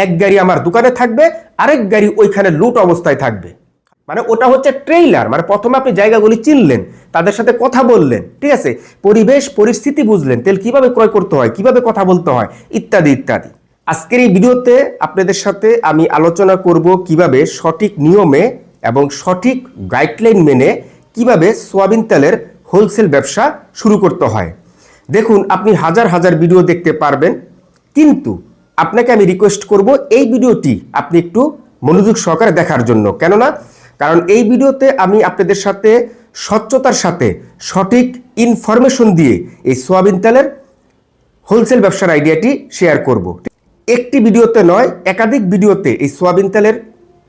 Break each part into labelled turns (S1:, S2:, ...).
S1: এক গাড়ি আমার দোকানে থাকবে, আরেক গাড়ি ওইখানে লুট অবস্থায় থাকবে। মানে ওটা হচ্ছে ট্রেইলার। মানে প্রথমে আপনি জায়গাগুলি চিনলেন, তাদের সাথে কথা বললেন, ঠিক আছে, পরিবেশ পরিস্থিতি বুঝলেন, তেল কিভাবে ক্রয় করতে হয়, কিভাবে কথা বলতে হয়, ইত্যাদি ইত্যাদি। আজকের এই ভিডিওতে আপনাদের সাথে আমি আলোচনা করব কিভাবে সঠিক নিয়মে এবং সঠিক গাইডলাইন মেনে কিভাবে সয়াবিন তেলের হোলসেল ব্যবসা শুরু করতে হয়। দেখুন, আপনি হাজার হাজার ভিডিও দেখতে পারবেন, কিন্তু আপনাকে আমি রিকোয়েস্ট করব এই ভিডিওটি আপনি একটু মনোযোগ সহকারে দেখার জন্য। কেননা কারণ এই ভিডিওতে আমি আপনাদের সাথে স্বচ্ছতার সাথে সঠিক ইনফরমেশন দিয়ে এই সয়াবিন তেলের হোলসেল ব্যবসার আইডিয়াটি শেয়ার করব। একটি ভিডিওতে নয়, একাধিক ভিডিওতে এই সয়াবিন তেলের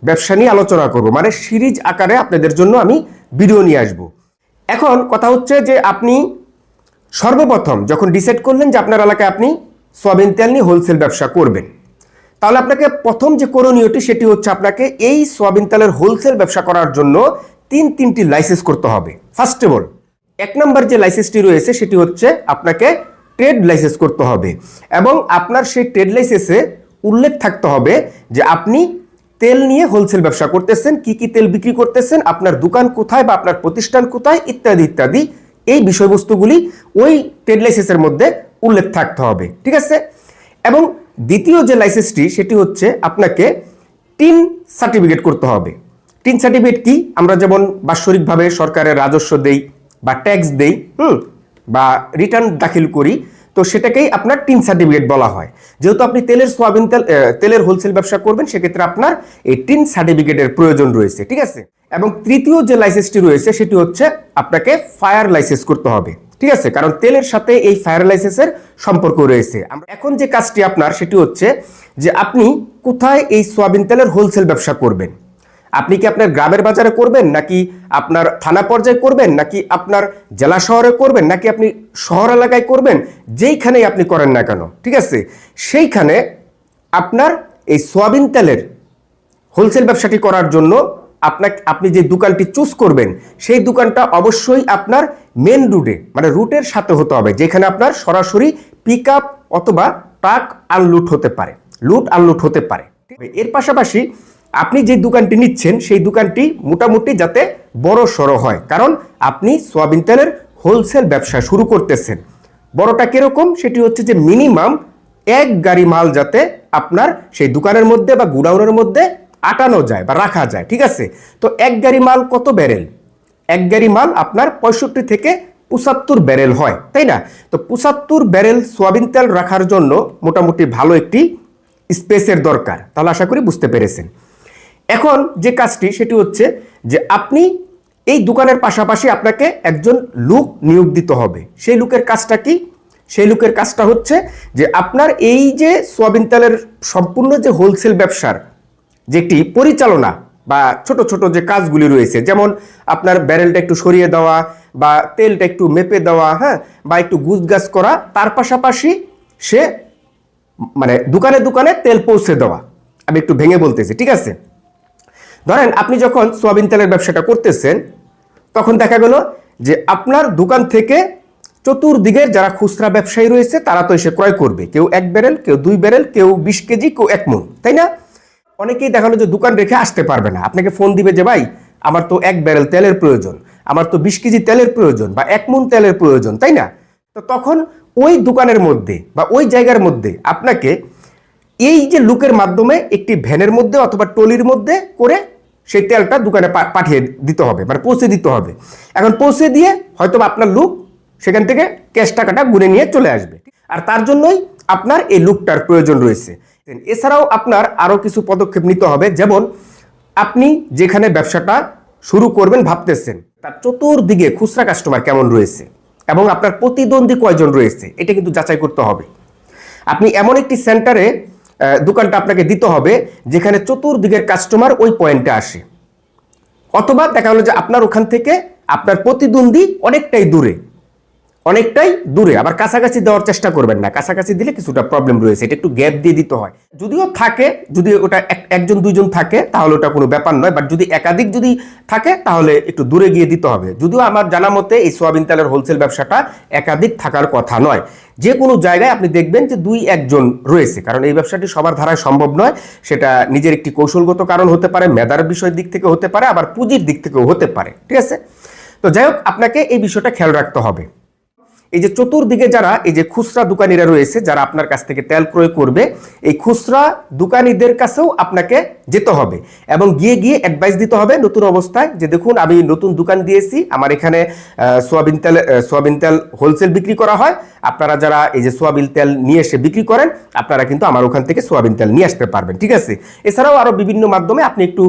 S1: ব্যবসা নিয়ে আলোচনা করব। মানে সিরিজ আকারে আপনাদের জন্য আমি ভিডিও নিয়ে আসব। এখন কথা হচ্ছে যে আপনি সর্বপ্রথম যখন ডিসাইড করলেন যে আপনার এলাকায় আপনি সয়াবিন তেল নিয়ে হোলসেল ব্যবসা করবেন, তাহলে আপনাকে প্রথম যে করণীয়টি সেটি হচ্ছে আপনাকে এই সয়াবিন তেলের হোলসেল ব্যবসা করার জন্য তিনটি লাইসেন্স করতে হবে। ফার্স্ট অফ অল, এক নম্বর যে লাইসেন্সটি রয়েছে সেটি হচ্ছে আপনাকে ট্রেড লাইসেন্স করতে হবে, এবং আপনার সেই ট্রেড লাইসেন্সে উল্লেখ থাকতে হবে যে আপনি তেল নিয়ে হোলসেল ব্যবসা করতেছেন, কি কি তেল বিক্রি করতেছেন, আপনার দোকান কোথায় বা আপনার প্রতিষ্ঠান কোথায়, ইত্যাদি ইত্যাদি। এই বিষয়বস্তুগুলি ওই ট্রেড লাইসেন্সের মধ্যে উল্লেখ থাকতে হবে, ঠিক আছে। এবং দ্বিতীয় যে লাইসেন্সটি সেটি হচ্ছে আপনাকে টিন সার্টিফিকেট করতে হবে। টিন সার্টিফিকেট কি? আমরা যেমন বাৎসরিকভাবে সরকারের রাজস্ব দেই বা ট্যাক্স দেই, বা রিটার্ন দাখিল করি, তো সেটাকেই আপনার টিন সার্টিফিকেট বলা হয়। যেহেতু আপনি সয়াবিন তেলের হোলসেল ব্যবসা করবেন, সেক্ষেত্রে আপনার এই টিন সার্টিফিকেটের প্রয়োজন রয়েছে, ঠিক আছে। এবং তৃতীয় যে লাইসেন্সটি রয়েছে সেটি হচ্ছে আপনাকে ফায়ার লাইসেন্স করতে হবে, ঠিক আছে, কারণ তেলের সাথে এই ফায়ার লাইসেন্সের সম্পর্ক রয়েছে। এখন যে কাজটি আপনার সেটি হচ্ছে যে আপনি কোথায় এই সয়াবিন তেলের হোলসেল ব্যবসা করবেন। আপনি কি আপনার গ্রামের বাজারে করবেন, নাকি আপনার থানা পর্যায়ে করবেন, নাকি আপনার জেলা শহরে করবেন, নাকি আপনি শহর এলাকায় করবেন, যেইখানেই আপনি করেন না কেন, ঠিক আছে, সেইখানে আপনার এই সয়াবিন তেলের হোলসেল ব্যবসাটি করার জন্য আপনি যে দোকানটি চুজ করবেন সেই দোকানটা অবশ্যই আপনার মেন রুটে, মানে রুটের সাথে হতে হবে, যেখানে আপনার সরাসরি পিক আপ অথবা ট্রাক আনলোড হতে পারে, লুট আনলোড হতে পারে। এর পাশাপাশি আপনি যে দোকানটি নিচ্ছেন সেই দোকানটি মোটামুটি যাতে বড় সড়ো হয়, কারণ আপনি সয়াবিন তেলের হোলসেল ব্যবসা শুরু করতেছেন। বড়টা কিরকম? সেটি হচ্ছে যে মিনিমাম এক গাড়ি মাল যাতে আপনার সেই দোকানের মধ্যে বা গুডাউনের মধ্যে আটানো যায় বা রাখা যায়, ঠিক আছে। তো এক গাড়ি মাল কত ব্যারেল? এক গাড়ি মাল আপনার 65 থেকে 75 ব্যারেল হয়, তাই না? তো 75 ব্যারেল সয়াবিন তেল রাখার জন্য মোটামুটি ভালো একটি স্পেসের দরকার। তাহলে আশা করি বুঝতে পেরেছেন। এখন যে কাজটি সেটি হচ্ছে যে আপনি এই দোকানের পাশাপাশি আপনাকে একজন লোক নিয়োগ দিতে হবে। সেই লোকের কাজটা কি? সেই লোকের কাজটা হচ্ছে যে আপনার এই যে সয়াবিন তেলের সম্পূর্ণ যে হোলসেল ব্যবসার যেটি পরিচালনা বা ছোট ছোট যে কাজগুলি রয়েছে, যেমন আপনার ব্যারেলটা একটু সরিয়ে দেওয়া বা তেলটা একটু মেপে দেওয়া, বা একটু গুছগাছ করা, তার পাশাপাশি সে মানে দোকানে দোকানে তেল পৌঁছে দেওয়া। আমি একটু ভেঙে বলতেছি, ঠিক আছে। ধরেন আপনি যখন সয়াবিন তেলের ব্যবসাটা করতেছেন, তখন দেখা গেল যে আপনার দোকান থেকে চতুর্দিকের যারা খুচরা ব্যবসায়ী রয়েছে তারা তো এসে ক্রয় করবে, কেউ 1 ব্যারেল, কেউ 2 ব্যারেল, কেউ 20 কেজি, কেউ 1 মণ, তাই না? অনেকেই দেখালো যে দোকান রেখে আসতে পারবে না, আপনাকে ফোন দিবে যে ভাই আমার তো 1 ব্যারেল তেলের প্রয়োজন, আমার তো 20 কেজি তেলের প্রয়োজন বা 1 মণ তেলের প্রয়োজন, তাই না? তো তখন ওই দোকানের মধ্যে বা ওই জায়গার মধ্যে আপনাকে এই যে লোকের মাধ্যমে একটি ভ্যানের মধ্যে অথবা ট্রলির মধ্যে করে সেই তেলটা দোকানে পাঠিয়ে দিতে হবে, মানে পৌঁছে দিতে হবে। এখন পৌঁছে দিয়ে হয়তো আপনার লোক সেখান থেকে ক্যাশ টাকাটা গুনে নিয়ে চলে আসবে, আর তার জন্যই আপনার এই লোকটার প্রয়োজন রয়েছে। এছাড়াও আপনার আরো কিছু পদক্ষেপ নিতে হবে, যেমন আপনি যেখানে ব্যবসাটা শুরু করবেন ভাবতেছেন তার চতুর্দিকে খুচরা কাস্টমার কেমন রয়েছে এবং আপনার প্রতিদ্বন্দ্বী কয়জন রয়েছে, এটা কিন্তু যাচাই করতে হবে। আপনি এমন একটি সেন্টারে দোকানটা আপনাকে দিতে হবে যেখানে চতুর্দিকের কাস্টমার ওই পয়েন্টে আসে, অথবা দেখা গেল যে আপনার ওখান থেকে আপনার প্রতিদ্বন্দ্বী অনেকটাই দূরে, অনেকটাই দূরে, আবার কাছাকাছি দেওয়ার চেষ্টা করবেন না, কাছাকাছি দিলে কিছুটা প্রবলেম রয়েছে, এটা একটু গ্যাপ দিয়ে দিতে হয়। যদিও থাকে, যদি ওটা একজন দুইজন থাকে তাহলে ওটা কোনো ব্যাপার নয়, বাট যদি একাধিক যদি থাকে তাহলে একটু দূরে গিয়ে দিতে হবে। যদিও আমার জানা মতে এই সোয়াবিন তেলের হোলসেল ব্যবসাটা একাধিক থাকার কথা নয়, যে কোনো জায়গায় আপনি দেখবেন যে 2-1 জন রয়েছে, কারণ এই ব্যবসাটি সবার ধারায় সম্ভব নয়। সেটা নিজের একটি কৌশলগত কারণ হতে পারে, মেধার বিষয়ের দিক থেকে হতে পারে, আবার পুঁজির দিক থেকেও হতে পারে, ঠিক আছে। তো যাই হোক, আপনাকে এই বিষয়টা খেয়াল রাখতে হবে। এই যে চতুর্দিকে যারা এই যে খুচরা দোকানিরা রয়েছে, যারা আপনার কাছ থেকে তেল ক্রয় করবে, এই খুচরা দোকানিদের কাছেও আপনাকে যেতে হবে এবং গিয়ে গিয়ে অ্যাডভাইস দিতে হবে নতুন অবস্থায়, যে দেখুন আমি নতুন দোকান দিয়েছি, আমার এখানে সোয়াবিন তেল হোলসেল বিক্রি করা হয়, আপনারা যারা এই যে সোয়াবিন তেল নিয়ে এসে বিক্রি করেন, আপনারা কিন্তু আমার ওখান থেকে সোয়াবিন তেল নিয়ে আসতে পারবেন, ঠিক আছে। এছাড়াও আরো বিভিন্ন মাধ্যমে আপনি একটু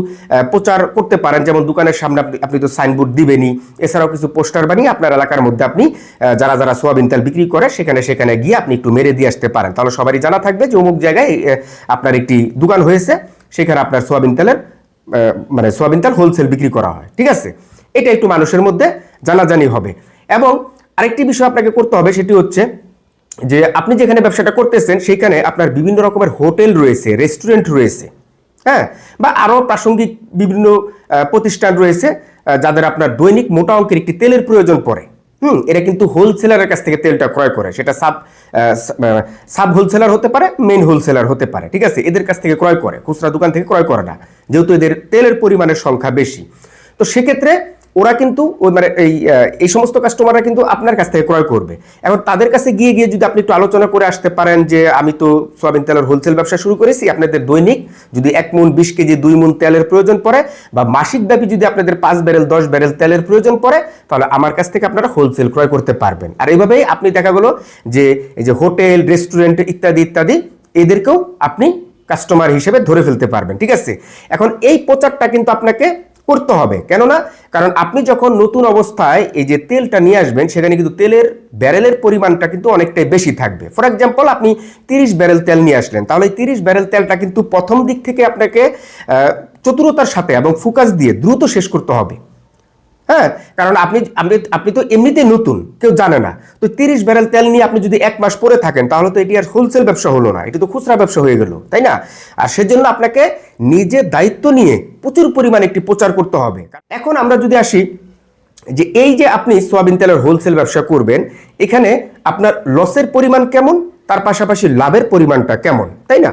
S1: প্রচার করতে পারেন, যেমন দোকানের সামনে আপনি তো সাইনবোর্ড দিবেনই, এছাড়াও কিছু পোস্টার বানিয়ে আপনার এলাকার মধ্যে আপনি যারা যারা সোয়াবিন তেল বিক্রি করে সেখানে গিয়ে আপনি একটু মেরে দিয়ে আসতে পারেন, তাহলে সবারই জানা থাকবে যে অমুক জায়গায় আপনার একটি দোকান হয়েছে, সেখানে আপনার সোয়াবিন তেল হোলসেল বিক্রি করা হয়, ঠিক আছে। এটা একটু মানুষের মধ্যে জানাজানি হবে। এবং আরেকটি বিষয় আপনাকে করতে হবে, সেটি হচ্ছে যে আপনি যেখানে ব্যবসাটা করতেছেন সেখানে আপনার বিভিন্ন রকমের হোটেল রয়েছে, রেস্টুরেন্ট রয়েছে, হ্যাঁ, বা আরো প্রাসঙ্গিক বিভিন্ন প্রতিষ্ঠান রয়েছে যাদের আপনার দৈনিক মোটা অঙ্কের একটি তেলের প্রয়োজন পড়ে। এরা কিন্তু হোলসেলারের কাছ থেকে তেলটা ক্রয় করে, সেটা সাব হোলসেলার হতে পারে, মেইন হোলসেলার হতে পারে, ঠিক আছে। এদের কাছ থেকে ক্রয় করে, খুচরা দোকান থেকে ক্রয় করে না, যেহেতু এদের তেলের পরিমাণের সংখ্যা বেশি। তো সেক্ষেত্রে ওরা কিন্তু এই সমস্ত কাস্টমাররা কিন্তু আপনার কাছ থেকে ক্রয় করবে। এখন তাদের কাছে গিয়ে গিয়ে যদি আপনি একটু আলোচনা করে আসতে পারেন যে আমি তো সোয়াবিন তেলের হোলসেল ব্যবসা শুরু করেছি, আপনাদের দৈনিক যদি 1 মণ 20 কেজি 2 মণ তেলের প্রয়োজন পড়ে, বা মাসিক ব্যাপী যদি আপনাদের 5 ব্যারেল 10 ব্যারেল তেলের প্রয়োজন পড়ে, তাহলে আমার কাছ থেকে আপনারা হোলসেল ক্রয় করতে পারবেন। আর এইভাবেই আপনি দেখা গেল যে এই যে হোটেল, রেস্টুরেন্ট ইত্যাদি ইত্যাদি এদেরকেও আপনি কাস্টমার হিসেবে ধরে ফেলতে পারবেন, ঠিক আছে। এখন এই প্রচারটা কিন্তু আপনাকে করতে হবে, কেননা কারণ আপনি যখন নতুন অবস্থায় এই যে তেলটা নিয়ে আসবেন, সেখানে কিন্তু তেলের ব্যারেলের পরিমাণটা কিন্তু অনেকটাই বেশি থাকবে। ফর এক্সাম্পল, আপনি 30 ব্যারেল তেল নিয়ে আসলেন, তাহলে 30 ব্যারেল তেলটা কিন্তু প্রথম দিক থেকে আপনাকে চতুরতার সাথে এবং ফোকাস দিয়ে দ্রুত শেষ করতে হবে, হ্যাঁ। কারণ আপনি তো এমনিতেই নতুন, কেউ জানে না। তো 30 ব্যারেল তেল নিয়ে আপনি যদি 1 মাস পরে থাকেন, তাহলে তো এটি আর হোলসেল ব্যবসা হলো না, এটি তো খুচরা ব্যবসা হয়ে গেল, তাই না। আর সেজন্য আপনাকে নিজে দায়িত্ব নিয়ে প্রচুর পরিমাণে একটি প্রচার করতে হবে। এখন আমরা যদি আসি যে এই যে আপনি সোয়াবিন তেলের হোলসেল ব্যবসা করবেন, এখানে আপনার লসের পরিমাণ কেমন, তার পাশাপাশি লাভের পরিমাণটা কেমন, তাই না।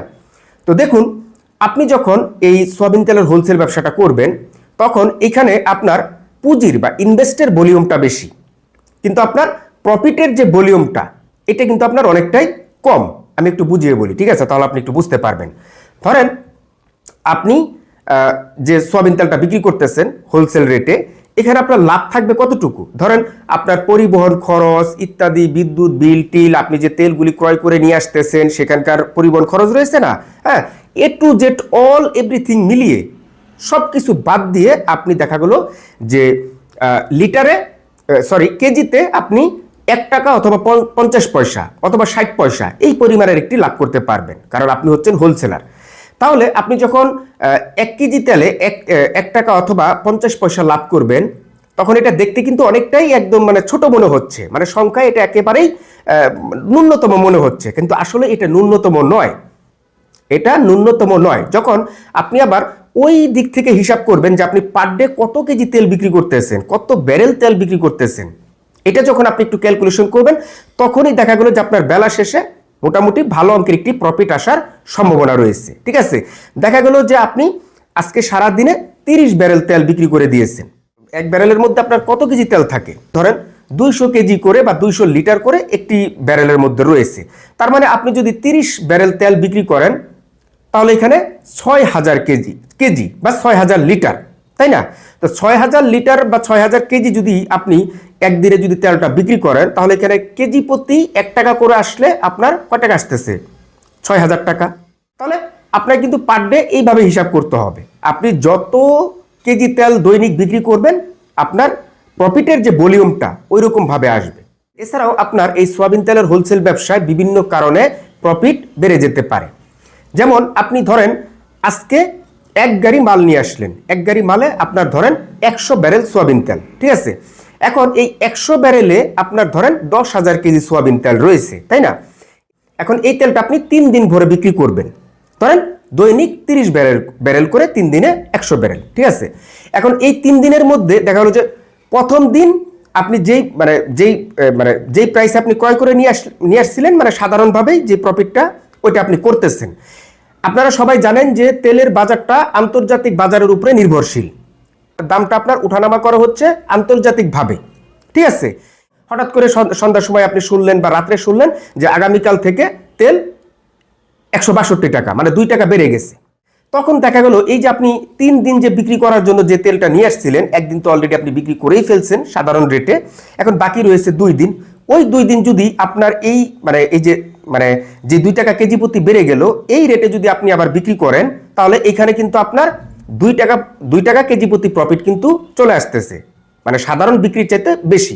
S1: তো দেখুন, আপনি যখন এই সোয়াবিন তেলের হোলসেল ব্যবসাটা করবেন, তখন এখানে আপনার পুঁজির বা ইনভেস্টের ভলিউমটা বেশি, কিন্তু আপনার প্রফিটের যে ভলিউমটা এটা কিন্তু আপনার অনেকটাই কম। আমি একটু বুঝিয়ে বলি, ঠিক আছে, তাহলে আপনি একটু বুঝতে পারবেন। ধরেন আপনি যে সোয়াবিন তেলটা বিক্রি করতেছেন হোলসেল রেটে, এখানে আপনার লাভ থাকবে কতটুকু? ধরেন আপনার পরিবহন খরচ ইত্যাদি, বিদ্যুৎ বিল টিল, আপনি যে তেলগুলি ক্রয় করে নিয়ে আসতেছেন সেখানকার পরিবহন খরচ রয়েছে না, হ্যাঁ, এ টু জেড অল এভরিথিং মিলিয়ে সব কিছু বাদ দিয়ে আপনি দেখা গেল যে কেজিতে আপনি 1 টাকা অথবা 50 পয়সা অথবা 60 পয়সা এই পরিমাণের একটি লাভ করতে পারবেন, কারণ আপনি হচ্ছেন হোলসেলার। তাহলে আপনি যখন 1 কেজি তেলে 1 টাকা অথবা 50 পয়সা লাভ করবেন, তখন এটা দেখতে কিন্তু অনেকটাই একদম ছোট মনে হচ্ছে, সংখ্যায় এটা একেবারেই ন্যূনতম মনে হচ্ছে, কিন্তু আসলে এটা ন্যূনতম নয়, এটা ন্যূনতম নয়। যখন আপনি আবার ওই দিক থেকে হিসাব করবেন যে আপনি পার ডে কত কেজি তেল বিক্রি করতেছেন, কত ব্যারেল তেল বিক্রি করতেছেন, এটা যখন আপনি একটু ক্যালকুলেশন করবেন, তখনই দেখা গেল যে আপনার বেলা শেষে মোটামুটি ভালো অঙ্কের একটি প্রফিট আসার সম্ভাবনা রয়েছে, ঠিক আছে। দেখা গেল যে আপনি আজকে সারা দিনে 30 ব্যারেল তেল বিক্রি করে দিয়েছেন। 1 ব্যারেলের মধ্যে আপনার কত কেজি তেল থাকে? ধরেন 200 কেজি করে বা 200 লিটার করে একটি ব্যারেলের মধ্যে রয়েছে। তার মানে আপনি যদি 30 ব্যারেল তেল বিক্রি করেন, তাহলে এখানে 6000 কেজি বা 6000 লিটার, তাই না। তো 6000 লিটার বা 6000 কেজি যদি আপনি একদিনে যদি তেলটা বিক্রি করেন, তাহলে এখানে কেজি প্রতি 1 টাকা করে আসলে আপনার কয় টাকা আসতেছে? 6000 টাকা। তাহলে আপনার কিন্তু পার ডে এইভাবে হিসাব করতে হবে। আপনি যত কেজি তেল দৈনিক বিক্রি করবেন, আপনার প্রফিটের যে ভলিউমটা ওই রকম ভাবে আসবে। এছাড়াও আপনার এই সোয়াবিন তেলের হোলসেল ব্যবসায় বিভিন্ন কারণে প্রফিট বেড়ে যেতে পারে। যেমন আপনি ধরেন আজকে 1 গাড়ি মাল নিয়ে আসলেন, 1 গাড়ি মালে আপনার ধরেন 100 ব্যারেল সোয়াবিন তেল, ঠিক আছে। এখন এই 100 ব্যারেলে আপনার ধরেন 10,000 কেজি সোয়াবিন তেল রয়েছে, তাই না? এখন এই তেলটা আপনি 3 দিন ভরে বিক্রি করবেন, ধরেন দৈনিক 30 ব্যারেল করে 3 দিনে 100 ব্যারেল, ঠিক আছে? এখন এই 3 দিনের মধ্যে দেখা গেলো যে প্রথম দিন আপনি যেই প্রাইসে আপনি ক্রয় করে নিয়ে আসছিলেন, মানে সাধারণভাবেই যে প্রফিটটা ওইটা আপনি করতেছেন। আপনারা সবাই জানেন যে তেলের বাজারটা আন্তর্জাতিক বাজারের উপরে নির্ভরশীল, দামটা আপনার উঠানামা করা হচ্ছে আন্তর্জাতিকভাবে, ঠিক আছে? হঠাৎ করে সন্ধ্যার সময় আপনি শুনলেন বা রাত্রে শুনলেন যে আগামীকাল থেকে তেল 162 টাকা, মানে 2 টাকা বেড়ে গেছে। তখন দেখা গেল এই যে আপনি 3 দিন যে বিক্রি করার জন্য যে তেলটা নিয়ে আসছিলেন, একদিন তো অলরেডি আপনি বিক্রি করেই ফেলছেন সাধারণ রেটে, এখন বাকি রয়েছে 2 দিন। ওই 2 দিন যদি আপনার যে 2 টাকা কেজি প্রতি বেড়ে গেল, এই রেটে যদি আপনি আবার বিক্রি করেন, তাহলে এখানে কিন্তু আপনার 2 টাকা কেজি প্রতি প্রফিট কিন্তু চলে আসতেছে, মানে সাধারণ বিক্রির চাইতে বেশি।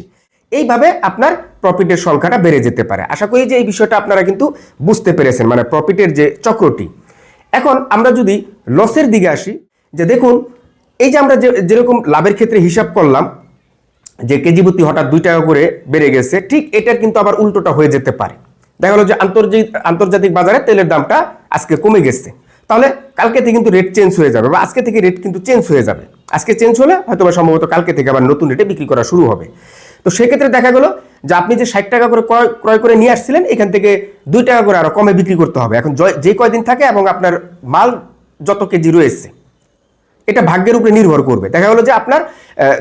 S1: এইভাবে আপনার প্রফিটের সংখ্যাটা বেড়ে যেতে পারে। আশা করি যে এই বিষয়টা আপনারা কিন্তু বুঝতে পেরেছেন, মানে প্রফিটের যে চক্রটি। এখন আমরা যদি লসের দিকে আসি, যে দেখুন এই যে আমরা যেরকম লাভের ক্ষেত্রে হিসাব করলাম যে কেজি প্রতি হঠাৎ 2 টাকা করে বেড়ে গেছে, ঠিক এটা কিন্তু আবার উল্টোটা হয়ে যেতে পারে। দেখা গেল যে আন্তর্জাতিক বাজারে তেলের দামটা আজকে কমে গেছে, তাহলে কালকে থেকে কিন্তু রেট চেঞ্জ হয়ে যাবে, বা আজকে থেকে রেট কিন্তু চেঞ্জ হয়ে যাবে। আজকে চেঞ্জ হলে হয়তো বা সম্ভবত কালকে থেকে আবার নতুন রেটে বিক্রি করা শুরু হবে। তো সেক্ষেত্রে দেখা গেল যে আপনি যে 60 টাকা করে ক্রয় করে নিয়ে আসছিলেন, এখান থেকে 2 টাকা করে আরো কমে বিক্রি করতে হবে। এখন যে কয়দিন থাকে এবং আপনার মাল যত কেজি রয়েছে, এটা ভাগ্যের উপরে নির্ভর করবে। দেখা গেল যে আপনার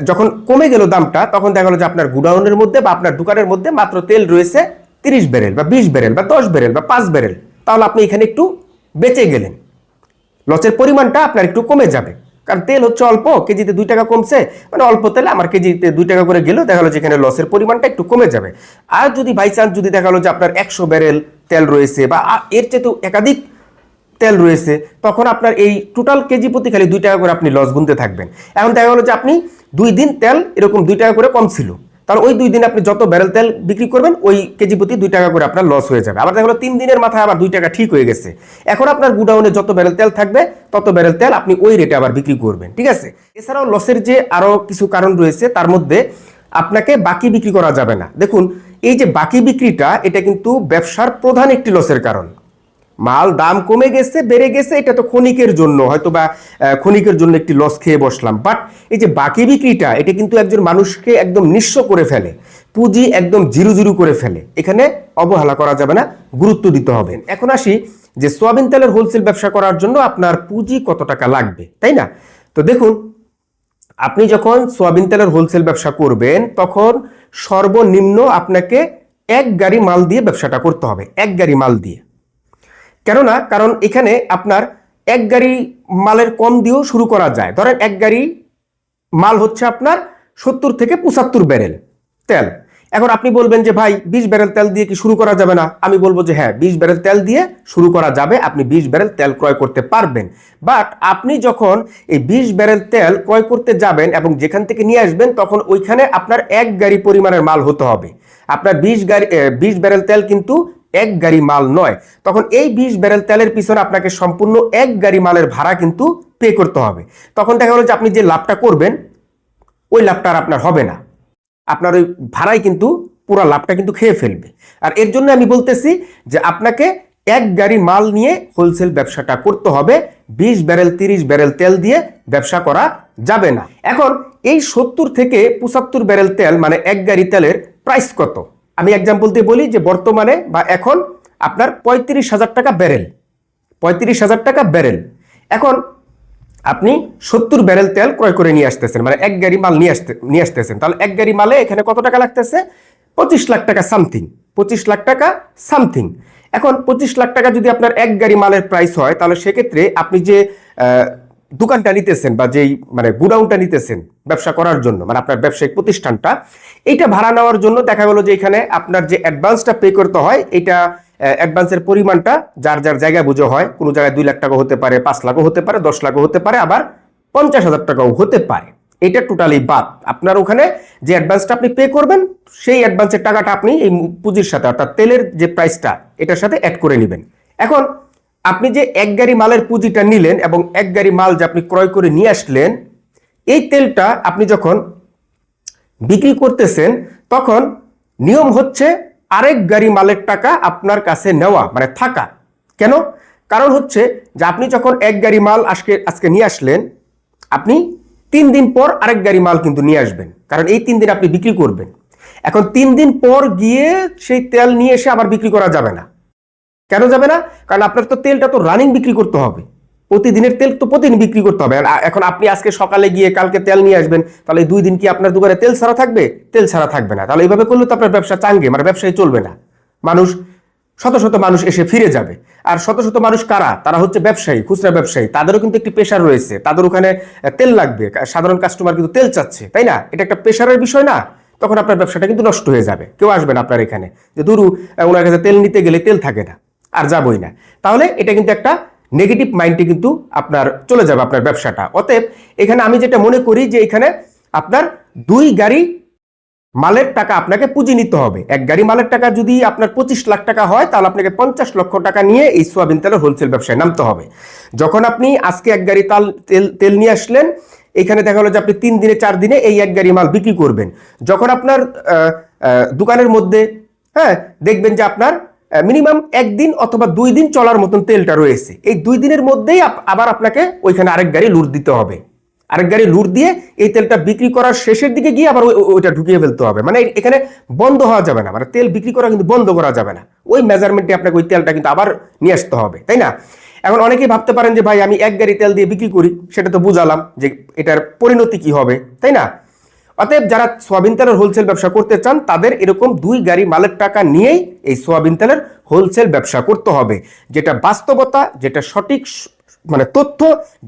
S1: যখন কমে গেল দামটা, তখন দেখা গেল যে আপনার গুডাউনের মধ্যে বা আপনার দোকানের মধ্যে মাত্র তেল রয়েছে 30 ব্যারেল বা 20 ব্যারেল বা 10 ব্যারেল বা 5 ব্যারেল, তাহলে আপনি এখানে একটু বেঁচে গেলেন, লসের পরিমাণটা আপনার একটু কমে যাবে। কারণ তেল হচ্ছে অল্প, কেজিতে 2 টাকা কমছে, মানে অল্প তেলে আমার কেজিতে 2 টাকা করে গেলেও দেখা গেলো যে এখানে লসের পরিমাণটা একটু কমে যাবে। আর যদি বাই চান্স যদি দেখা গেলো যে আপনার 100 ব্যারেল তেল রয়েছে বা এর চেয়ে একাধিক তেল রয়েছে, তখন আপনার এই টোটাল কেজি প্রতি খালি 2 টাকা করে আপনি লস গুনতে থাকবেন। এখন দেখা গেলো যে আপনি 2 দিন তেল এরকম 2 টাকা করে কম ছিল, তাহলে ওই 2 দিন আপনি যত ব্যারেল তেল বিক্রি করবেন, ওই কেজি প্রতি 2 টাকা করে আপনার লস হয়ে যাবে। আবার দেখা গেলো 3 দিনের মাথায় আবার 2 টাকা ঠিক হয়ে গেছে, এখন আপনার গুডাউনে যত ব্যারেল তেল থাকবে তত ব্যারেল তেল আপনি ওই রেটে আবার বিক্রি করবেন, ঠিক আছে? এছাড়াও লসের যে আরো কিছু কারণ রয়েছে, তার মধ্যে আপনাকে বাকি বিক্রি করা যাবে না। দেখুন এই যে বাকি বিক্রিটা, এটা কিন্তু ব্যবসার প্রধান একটি লসের কারণ। মাল দাম কমে গেছে, বেড়ে গেছে, এটা তো ক্ষণিকের জন্য, হয়তো বা ক্ষণিকের জন্য একটি লস খেয়ে বসলাম, বাট এই যে বাকি বিক্রিটা, এটা কিন্তু একজন মানুষকে একদম নিঃস্ব করে ফেলে, পুঁজি একদম জিরো জিরো করে ফেলে। এখানে অবহেলা করা যাবে না, গুরুত্ব দিতে হবে। এখন আসি যে সোয়াবিন তেলের হোলসেল ব্যবসা করার জন্য আপনার পুঁজি কত টাকা লাগবে, তাই না? তো দেখুন, আপনি যখন সোয়াবিন তেলের হোলসেল ব্যবসা করবেন, তখন সর্বনিম্ন আপনাকে 1 গাড়ি মাল দিয়ে ব্যবসাটা করতে হবে, 1 গাড়ি মাল দিয়ে। কেননা কারণ এখানে আপনার 1 গাড়ি মালের কম দিয়েও শুরু করা যায়। ধরেন 1 গাড়ি মাল হচ্ছে আপনার 70 থেকে 75 ব্যারেল তেল। এখন আপনি বলবেন যে ভাই 20 ব্যারেল তেল দিয়ে কি শুরু করা যাবে না? আমি বলবো যে হ্যাঁ, 20 ব্যারেল তেল দিয়ে শুরু করা যাবে, আপনি 20 ব্যারেল তেল ক্রয় করতে পারবেন। বাট আপনি যখন এই 20 ব্যারেল তেল ক্রয় করতে যাবেন এবং যেখান থেকে নিয়ে আসবেন, তখন ওইখানে আপনার 1 গাড়ি পরিমাণের মাল হতে হবে। আপনার 20 ব্যারেল তেল কিন্তু 1 গাড়ি মাল নয়। তখন এই 20 ব্যারেল তেলের পিছনে আপনাকে সম্পূর্ণ 1 গাড়ি মালের ভাড়া কিন্তু পে করতে হবে। তখন দেখা গেল যে আপনি যে লাভটা করবেন, ওই লাভটা আর আপনার হবে না, আপনার ওই ভাড়াই কিন্তু পুরো লাভটা কিন্তু খেয়ে ফেলবে। আর এর জন্য আমি বলতেছি যে আপনাকে 1 গাড়ি মাল নিয়ে হোলসেল ব্যবসাটা করতে হবে, 20 ব্যারেল 30 ব্যারেল তেল দিয়ে ব্যবসা করা যাবে না। এখন এই 70 থেকে 75 ব্যারেল তেল, মানে 1 গাড়ি তেলের প্রাইস কত? আমি এক্সাম্পল দিয়ে বলি যে বর্তমানে বা এখন আপনার 35,000 টাকা ব্যারেল, 35,000 টাকা ব্যারেল। এখন আপনি 70 ব্যারেল তেল ক্রয় করে নিয়ে আসতেছেন, মানে 1 গাড়ি মাল নিয়ে আসতেছেন, তাহলে 1 গাড়ি মালে এখানে কত টাকা লাগতেছে? 25 লাখ টাকা সামথিং, 25 লাখ টাকা সামথিং। এখন 25 লাখ টাকা যদি আপনার 1 গাড়ি মালের প্রাইস হয়, তাহলে সেক্ষেত্রে আপনি যে দোকানটা নিতেছেন বা যেই মানে গুডাউনটা নিতেছেন ব্যবসা করার জন্য, মানে আপনার ব্যবসায়িক প্রতিষ্ঠানটা, এইটা ভাড়া নেওয়ার জন্য দেখা গেল যে এখানে আপনার যে অ্যাডভান্সটা পে করতে হয়, এটা অ্যাডভান্সের পরিমাণটা যার যার জায়গায় বুঝে হয়। কোনো জায়গায় 2 লাখ টাকা হতে পারে, 5 লাখও হতে পারে, 10 লাখও হতে পারে, আবার 50,000 টাকাও হতে পারে। এটা টোটালি বাদ। আপনার ওখানে যে অ্যাডভান্সটা আপনি পে করবেন, সেই অ্যাডভান্সের টাকাটা আপনি এই পুঁজির সাথে, অর্থাৎ তেলের যে প্রাইসটা, এটার সাথে অ্যাড করে নেবেন। এখন আপনি যে 1 গাড়ি মালের পুঁজিটা নিলেন এবং 1 গাড়ি মাল যে আপনি ক্রয় করে নিয়ে আসলেন, এই তেলটা আপনি যখন বিক্রি করতেছেন, তখন নিয়ম হচ্ছে আরেক গাড়ি মালের টাকা আপনার কাছে নেওয়া, মানে থাকা। কেন? কারণ হচ্ছে যে আপনি যখন এক গাড়ি মাল আজকে নিয়ে আসলেন, আপনি 3 দিন পর আরেক গাড়ি মাল কিন্তু নিয়ে আসবেন, কারণ এই 3 দিন আপনি বিক্রি করবেন। এখন 3 দিন পর গিয়ে সেই তেল নিয়ে এসে আবার বিক্রি করা যাবে না। কেন যাবে না? কারণ আপনার তো তেলটা তো রানিং বিক্রি করতে হবে, প্রতিদিনের তেল তো প্রতিদিন বিক্রি করতে হবে। এখন আপনি আজকে সকালে গিয়ে কালকে তেল নিয়ে আসবেন, তাহলে 2 দিন কি আপনার দোকানে তেল ছাড়া থাকবে? তেল ছাড়া থাকবে না। তাহলে এইভাবে করলে তো আপনার ব্যবসা চাঙ্গে, মানে ব্যবসায় চলবে না। মানুষ শত শত মানুষ এসে ফিরে যাবে। আর শত শত মানুষ কারা? তারা হচ্ছে ব্যবসায়ী, খুচরা ব্যবসায়ী। তাদেরও কিন্তু একটি পেশার রয়েছে, তাদের ওখানে তেল লাগবে, সাধারণ কাস্টমার কিন্তু তেল চাচ্ছে, তাই না? এটা একটা পেশারের বিষয় না? তখন আপনার ব্যবসাটা কিন্তু নষ্ট হয়ে যাবে। কেউ আসবে না আপনার এখানে যে দুরু ওনার কাছে তেল নিতে গেলে তেল থাকে না, আর যাবই না। তাহলে এটা কিন্তু একটা নেগেটিভ মাইন্ডে কিন্তু আপনার চলে যাবে আপনার ব্যবসাটা। অতএব এখানে আমি যেটা মনে করি যে এখানে আপনার 2 গাড়ি মালের টাকা আপনাকে পুঁজি নিতে হবে। এক গাড়ি মালের টাকা যদি আপনার 25 লাখ টাকা হয়, তাহলে আপনাকে 50 লক্ষ টাকা নিয়ে এই সোয়াবিন তেলের হোলসেল ব্যবসায় নামতে হবে। যখন আপনি আজকে এক গাড়ি তেল নিয়ে আসলেন, এখানে দেখা হলো যে আপনি 3 দিনে 4 দিনে এই এক গাড়ি মাল বিক্রি করবেন। যখন আপনার দোকানের মধ্যে দেখবেন যে আপনার মিনিমাম 1 দিন অথবা 2 দিন চলার মতন তেলটা রয়েছে, এই 2 দিনের মধ্যেই আবার আপনাকে ওইখানে আরেক গাড়ি লুট দিতে হবে। আরেক গাড়ি লুট দিয়ে এই তেলটা বিক্রি করার শেষের দিকে গিয়ে আবার ওইটা ঢুকিয়ে ফেলতে হবে। মানে এখানে বন্ধ হওয়া যাবে না, মানে তেল বিক্রি করা কিন্তু বন্ধ করা যাবে না। ওই মেজারমেন্টে আপনাকে ওই তেলটা কিন্তু আবার নিয়ে আসতে হবে, তাই না? এখন অনেকেই ভাবতে পারেন যে ভাই আমি এক গাড়ি তেল দিয়ে বিক্রি করি, সেটা তো বুঝালাম যে এটার পরিণতি কি হবে, তাই না? অতএব যারা সোয়াবিন তেলের হোলসেল ব্যবসা করতে চান, তাদের এরকম 2 গাড়ি মালের টাকা নিয়েই এই সোয়াবিন তেলের হোলসেল ব্যবসা করতে হবে। যেটা বাস্তবতা, যেটা সঠিক মানে তথ্য,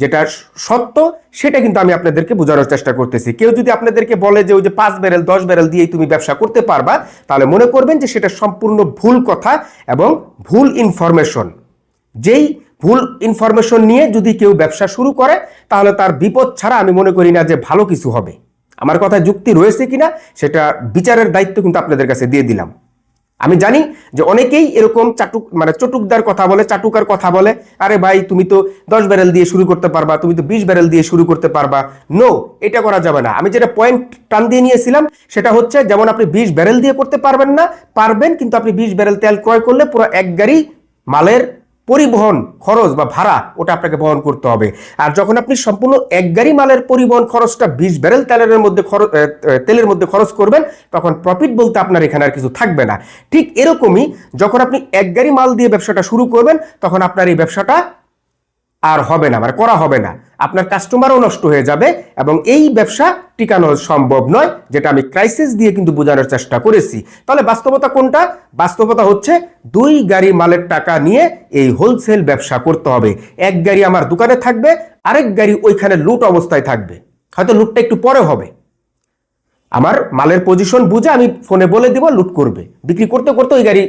S1: যেটা সত্য, সেটা কিন্তু আমি আপনাদেরকে বোঝানোর চেষ্টা করতেছি। কেউ যদি আপনাদেরকে বলে যে ওই যে 5 ব্যারেল 10 ব্যারেল দিয়েই তুমি ব্যবসা করতে পারবা, তাহলে মনে করবেন যে সেটা সম্পূর্ণ ভুল কথা এবং ভুল ইনফরমেশন। যেই ভুল ইনফরমেশন নিয়ে যদি কেউ ব্যবসা শুরু করে, তাহলে তার বিপদ ছাড়া আমি মনে করি না যে ভালো কিছু হবে। আমার কথায় যুক্তি রয়েছে কিনা সেটা বিচারের দায়িত্ব কিন্তু আপনাদের কাছে দিয়ে দিলাম। আমি জানি যে অনেকেই এরকম চটুকদার কথা বলে, চাটুকার কথা বলে, আরে ভাই তুমি তো 10 ব্যারেল দিয়ে শুরু করতে পারবা, তুমি তো 20 ব্যারেল দিয়ে শুরু করতে পারবা। নো, এটা করা যাবে না। আমি যেটা পয়েন্ট টান দিয়ে নিয়েছিলাম সেটা হচ্ছে, যেমন আপনি 20 ব্যারেল দিয়ে করতে পারবেন না, পারবেন, কিন্তু আপনি 20 ব্যারেল তেল ক্রয় করলে পুরো এক গাড়ি মালের পরিবহন খরচ বা ভাড়া ওটা আপনাকে বহন করতে হবে। আর যখন আপনি সম্পূর্ণ এক গাড়ি মালের পরিবহন খরচটা 20 ব্যারেল তেলের মধ্যে খরচ করবেন, তখন প্রফিট বলতে আপনার এখানে আর কিছু থাকবে না। ঠিক এরকমই যখন আপনি এক গাড়ি মাল দিয়ে ব্যবসাটা শুরু করবেন, তখন আপনার এই ব্যবসাটা আর হবে না, মানে করা হবে না। আপনার কাস্টমারও নষ্ট হয়ে যাবে এবং এই ব্যবসা টিকানো সম্ভব নয়, যেটা আমি ক্রাইসিস দিয়ে কিন্তু বোঝানোর চেষ্টা করেছি। তাহলে বাস্তবতা কোনটা? বাস্তবতা হচ্ছে 2 গাড়ি মালের টাকা নিয়ে এই হোলসেল ব্যবসা করতে হবে। এক গাড়ি আমার দোকানে থাকবে, আরেক গাড়ি ওইখানে লুট অবস্থায় থাকবে। হয়তো লুটটা একটু পরে হবে, আমার মালের পজিশন বুঝে আমি ফোনে বলে দিব, লুট করবে। বিক্রি করতে করতে ওই গাড়ি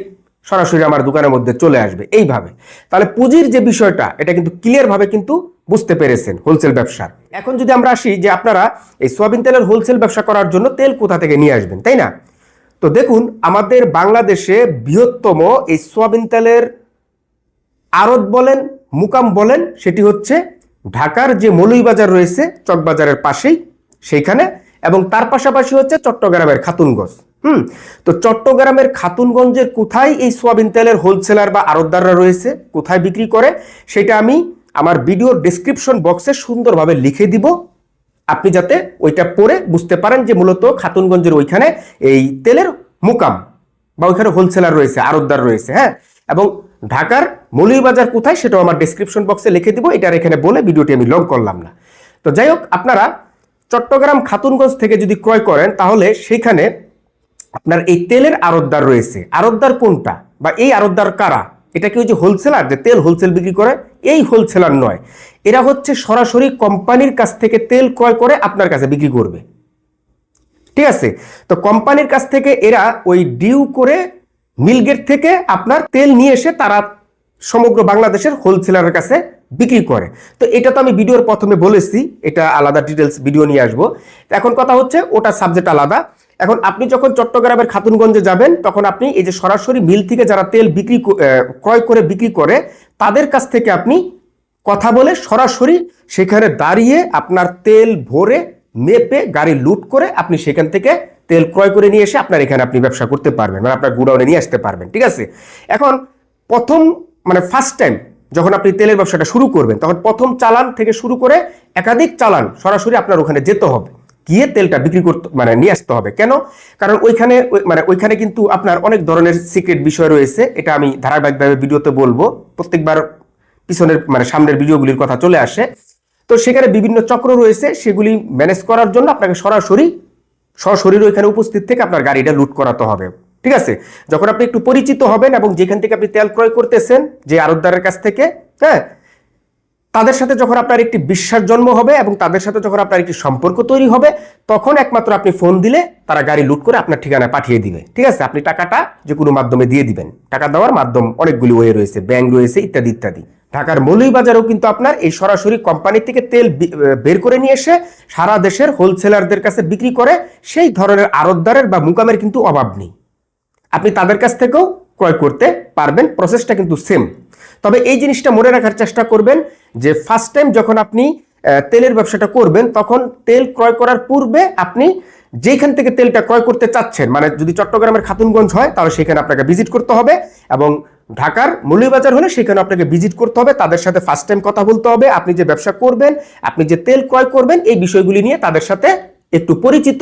S1: সরাসরি আমার দোকানের মধ্যে চলে আসবে। এইভাবে তাহলে পুঁজির যে বিষয়টা, এটা কিন্তু ক্লিয়ার ভাবে কিন্তু বুঝতে পেরেছেন হোলসেল ব্যবসার। এখন যদি আমরা আসি যে আপনারা এই সোয়াবিন তেলের হোলসেল ব্যবসা করার জন্য তেল কোথা থেকে নিয়ে আসবেন, তাই না? তো দেখুন, আমাদের বাংলাদেশে বৃহত্তম এই সোয়াবিন তেলের আড়ত বলেন, মুকাম বলেন, সেটি হচ্ছে ঢাকার যে মৌলভীবাজার রয়েছে চকবাজারের পাশেই, সেইখানে, এবং তার পাশাপাশি হচ্ছে চট্টগ্রামের খাতুনগঞ্জ। তো চট্টগ্রামের খাতুনগঞ্জের কোথায় এই সোয়াবিন তেলের হোলসেলার বা আড়তদাররা রয়েছে, কোথায় বিক্রি করে, সেটা আমি আমার ভিডিওর ডেসক্রিপশন বক্সে সুন্দরভাবে লিখে দিব, আপনি যাতে ওইটা পড়ে বুঝতে পারেন যে মূলত খাতুনগঞ্জের ওইখানে এই তেলের মুকাম বা ওইখানে হোলসেলার রয়েছে, আড়তদার রয়েছে। এবং ঢাকার মৌলভীবাজার কোথায় সেটাও আমার ডেসক্রিপশন বক্সে লিখে দিব, এটার এখানে বলে ভিডিওটি আমি লং করলাম না। তো যাই হোক, আপনারা চট্টগ্রাম খাতুনগঞ্জ থেকে যদি ক্রয় করেন, তাহলে সেখানে আপনার এই তেলের আড়তদার রয়েছে। আড়তদার কোনটা বা এই আড়তদার কারা? এটা কি ওই যে হোলসেলার যে তেল হোলসেল বিক্রি করে? এই হোলসেলার নয়, এরা হচ্ছে সরাসরি কোম্পানির কাছ থেকে তেল ক্রয় করে আপনার কাছে বিক্রি করবে। ঠিক আছে? তো কোম্পানির কাছ থেকে এরা ওই ডিউ করে মিলগেট থেকে আপনার তেল নিয়ে এসে তারা সমগ্র বাংলাদেশের হোলসেলারের কাছে বিক্রি করে। তো এটা তো আমি ভিডিওর প্রথমে বলেছি, এটা আলাদা ডিটেলস ভিডিও নিয়ে আসবো। এখন কথা হচ্ছে ওটা সাবজেক্ট আলাদা। এখন আপনি যখন চট্টগ্রামের খাতুনগঞ্জে যাবেন, তখন আপনি এই যে সরাসরি মিল থেকে যারা তেল ক্রয় করে বিক্রি করে, তাদের কাছ থেকে আপনি কথা বলে সরাসরি সেখানে দাঁড়িয়ে আপনার তেল ভরে মেপে গাড়ি লুট করে আপনি সেখান থেকে তেল ক্রয় করে নিয়ে এসে আপনার এখানে আপনি ব্যবসা করতে পারবেন, মানে আপনার গুডাউনে নিয়ে আসতে পারবেন। ঠিক আছে, এখন প্রথম মানে ফার্স্ট টাইম যখন আপনি তেলের ব্যবসাটা শুরু করবেন, তখন প্রথম চালান থেকে শুরু করে একাধিক চালান সরাসরি আপনার ওখানে যেতে হবে, গিয়ে তেলটা বিক্রি করতে মানে নিয়ে আসতে হবে। কেন? কারণ ওইখানে কিন্তু আপনার অনেক ধরনের সিক্রেট বিষয় রয়েছে। এটা আমি ধারাবাহিকভাবে ভিডিওতে বলবো, প্রত্যেকবার পিছনের মানে সামনের ভিডিওগুলির কথা চলে আসে। তো সেখানে বিভিন্ন চক্র রয়েছে, সেগুলি ম্যানেজ করার জন্য আপনাকে সরাসরি ওইখানে উপস্থিত থেকে আপনার গাড়িটা লুট করাতে হবে। ঠিক আছে, যখন আপনি একটু পরিচিত হবেন এবং যেখান থেকে আপনি তেল ক্রয় করতেছেন যে আড়তদারের কাছ থেকে, হ্যাঁ, তাদের সাথে যখন আপনার একটি বিশ্বাস জন্ম হবে এবং তাদের সাথে যখন আপনার একটি সম্পর্ক তৈরি হবে, তখন একমাত্র আপনি ফোন দিলে তারা গাড়ি লুট করে আপনার ঠিকানায় পাঠিয়ে দিবে। ঠিক আছে, আপনি টাকাটা যে কোনো মাধ্যমে দিয়ে দিবেন। টাকা দেওয়ার মাধ্যম অনেকগুলি ওয়ে রয়েছে, ব্যাংক রয়েছে, ইত্যাদি ইত্যাদি। ঢাকার মৌলভীবাজারেও কিন্তু আপনার এই সরাসরি কোম্পানি থেকে তেল বের করে নিয়ে এসে সারা দেশের হোলসেলারদের কাছে বিক্রি করে সেই ধরনের আড়তদারের বা মুকামের কিন্তু অভাব নেই, আপনি তাদের কাছ থেকেও ক্রয় করতে পারবেন। প্রসেসটা কিন্তু সেম। তবে এই জিনিসটা মনে রাখার চেষ্টা করবেন যে ফার্স্ট টাইম যখন আপনি তেলের ব্যবসাটা করবেন, তখন তেল ক্রয় করার পূর্বে আপনি যেখান থেকে তেলটা ক্রয় করতে চাচ্ছেন, মানে যদি চট্টগ্রামের খাতুনগঞ্জ হয় তাহলে সেখানে আপনাকে ভিজিট করতে হবে, এবং ঢাকার মৌলভীবাজার হলে সেখানে আপনাকে ভিজিট করতে হবে। তাদের সাথে ফার্স্ট টাইম কথা বলতে হবে, আপনি যে ব্যবসা করবেন, আপনি যে তেল ক্রয় করবেন, এই বিষয়গুলি নিয়ে তাদের সাথে একটু পরিচিত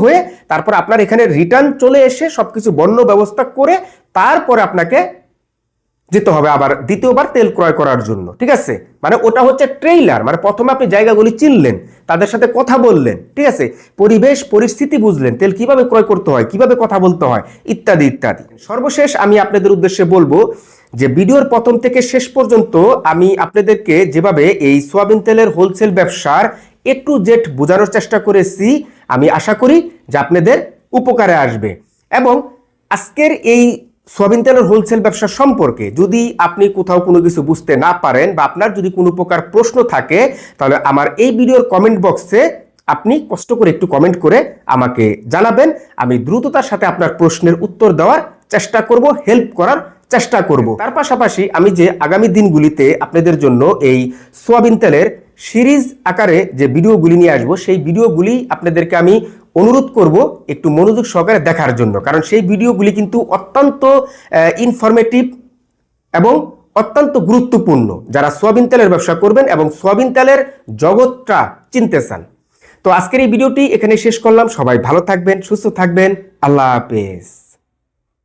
S1: হয়ে তারপর আপনার এখানে রিটার্ন চলে এসে সবকিছু বর্ণ ব্যবস্থা করে তারপরে আপনাকে যেতে হবে আবার দ্বিতীয়বার তেল ক্রয় করার জন্য। ঠিক আছে, মানে ওটা হচ্ছে ট্রেইলার, মানে প্রথমে আপনি জায়গাগুলি চিনলেন, তাদের সাথে কথা বললেন, ঠিক আছে, পরিবেশ পরিস্থিতি বুঝলেন, তেল কিভাবে ক্রয় করতে হয়, কিভাবে কথা বলতে হয়, ইত্যাদি ইত্যাদি। সর্বশেষ আমি আপনাদের উদ্দেশ্যে বলবো যে ভিডিওর প্রথম থেকে শেষ পর্যন্ত আমি আপনাদেরকে যেভাবে এই সোয়াবিন তেলের হোলসেল ব্যবসার A to Z বোঝানোর চেষ্টা করেছি, আমি আশা করি যে আপনাদের উপকারে আসবে। এবং আজকের এই সোয়াবিন তেলের হোলসেল ব্যবসা সম্পর্কে যদি আপনি কোথাও কোনো কিছু বুঝতে না পারেন বা আপনার যদি কোনো প্রকার প্রশ্ন থাকে, তাহলে আমার এই ভিডিওর কমেন্ট বক্সে আপনি কষ্ট করে একটু কমেন্ট করে আমাকে জানাবেন। আমি দ্রুততার সাথে আপনার প্রশ্নের উত্তর দেওয়ার চেষ্টা করব, হেল্প করার চেষ্টা করব। তার পাশাপাশি আমি যে আগামী দিনগুলিতে আপনাদের জন্য এই সোয়াবিন তেলের সিরিজ আকারে যে ভিডিওগুলি নিয়ে আসবো, সেই ভিডিওগুলি আপনাদেরকে আমি অনুরোধ করব একটু মনোযোগ সহকারে দেখার জন্য, কারণ সেই ভিডিওগুলি কিন্তু অত্যন্ত ইনফরমেটিভ এবং অত্যন্ত গুরুত্বপূর্ণ যারা সোয়াবিন তেলের ব্যবসা করবেন এবং সোয়াবিন তেলের জগৎটা চিনতে চান। তো আজকের এই ভিডিওটি এখানে শেষ করলাম। সবাই ভালো থাকবেন, সুস্থ থাকবেন। আল্লাহ হাফেজ।